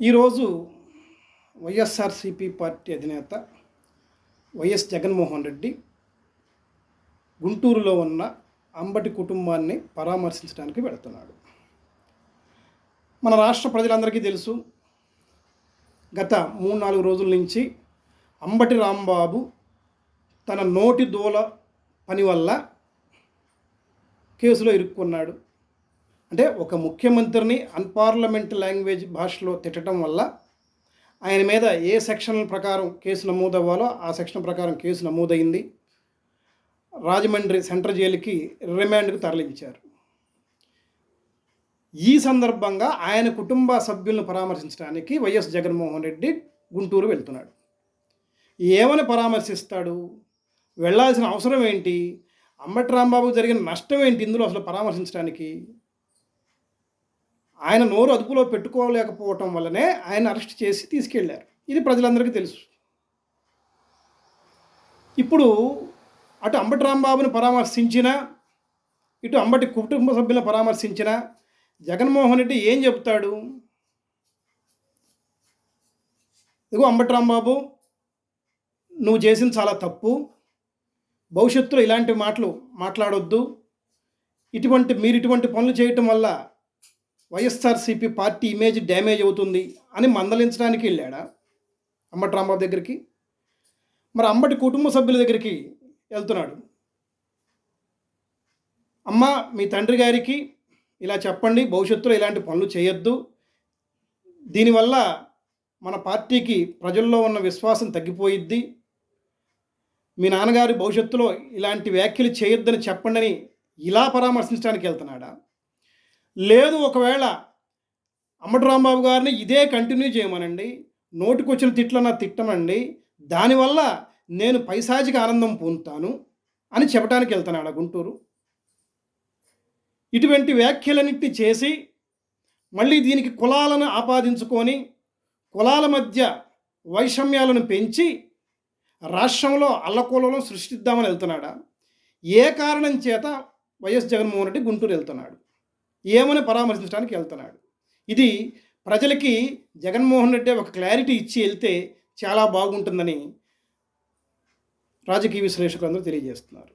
ఈరోజు వైఎస్ఆర్సిపి పార్టీ అధినేత వైఎస్ జగన్మోహన్ రెడ్డి గుంటూరులో ఉన్న అంబటి కుటుంబాన్ని పరామర్శించడానికి వెళుతున్నాడు. మన రాష్ట్ర ప్రజలందరికీ తెలుసు, గత 3-4 రోజుల నుంచి అంబటి రాంబాబు తన నోటి దూల పని వల్ల కేసులో ఇరుక్కున్నాడు. అంటే ఒక ముఖ్యమంత్రిని అన్పార్లమెంట్ లాంగ్వేజ్ భాషలో తిట్టడం వల్ల ఆయన మీద ఏ సెక్షన్ ప్రకారం కేసు నమోదవ్వాలో ఆ సెక్షన్ ప్రకారం కేసు నమోదైంది. రాజమండ్రి సెంట్రల్ జైలుకి రిమాండ్కు తరలించారు. ఈ సందర్భంగా ఆయన కుటుంబ సభ్యులను పరామర్శించడానికి వైఎస్ జగన్మోహన్ రెడ్డి గుంటూరు వెళ్తున్నాడు. ఏమని పరామర్శిస్తాడు? వెళ్ళాల్సిన అవసరం ఏంటి? అంబటి రాంబాబుకు జరిగిన నష్టం ఏంటి ఇందులో అసలు పరామర్శించడానికి? ఆయన నోరు అదుపులో పెట్టుకోలేకపోవటం వల్లనే ఆయన అరెస్ట్ చేసి తీసుకెళ్లారు. ఇది ప్రజలందరికీ తెలుసు. ఇప్పుడు అటు అంబటి రాంబాబుని పరామర్శించిన, ఇటు అంబటి కుటుంబ సభ్యులను పరామర్శించిన జగన్మోహన్ రెడ్డి ఏం చెబుతాడు? ఇదిగో అంబటి రాంబాబు, నువ్వు చేసింది చాలా తప్పు, భవిష్యత్తులో ఇలాంటి మాటలు మాట్లాడొద్దు, ఇటువంటి పనులు చేయటం వల్ల వైఎస్ఆర్సీపీ పార్టీ ఇమేజ్ డ్యామేజ్ అవుతుంది అని మందలించడానికి వెళ్ళాడా అంబటి రాంబాబు దగ్గరికి? మరి అంబటి కుటుంబ సభ్యుల దగ్గరికి వెళ్తున్నాడు. అమ్మ, మీ తండ్రి గారికి ఇలా చెప్పండి, భవిష్యత్తులో ఇలాంటి పనులు చేయొద్దు, దీనివల్ల మన పార్టీకి ప్రజల్లో ఉన్న విశ్వాసం తగ్గిపోయిద్ది, మీ నాన్నగారి భవిష్యత్తులో ఇలాంటి వ్యాఖ్యలు చేయొద్దని చెప్పండి అని ఇలా పరామర్శించడానికి వెళ్తున్నాడా? లేదు, ఒకవేళ అంబటి రాంబాబు గారిని ఇదే కంటిన్యూ చేయమనండి, నోటికొచ్చిన తిట్లన్నా తిట్టమండి, దానివల్ల నేను పైశాచిక ఆనందం పొందుతాను అని చెప్పడానికి వెళ్తున్నాడు గుంటూరు. ఇటువంటి వ్యాఖ్యలన్నింటినీ చేసి మళ్ళీ దీనికి కులాలను ఆపాదించుకొని కులాల మధ్య వైషమ్యాలను పెంచి రాష్ట్రంలో అల్లకూలలో సృష్టిద్దామని వెళ్తున్నాడా? ఏ కారణం చేత వైఎస్ జగన్మోహన్ రెడ్డి గుంటూరు వెళ్తున్నాడు? ఏమని పరామర్శించడానికి వెళ్తున్నాడు? ఇది ప్రజలకి జగన్మోహన్ రెడ్డి ఒక క్లారిటీ ఇచ్చి వెళ్తే చాలా బాగుంటుందని రాజకీయ విశ్లేషకులందరూ తెలియజేస్తున్నారు.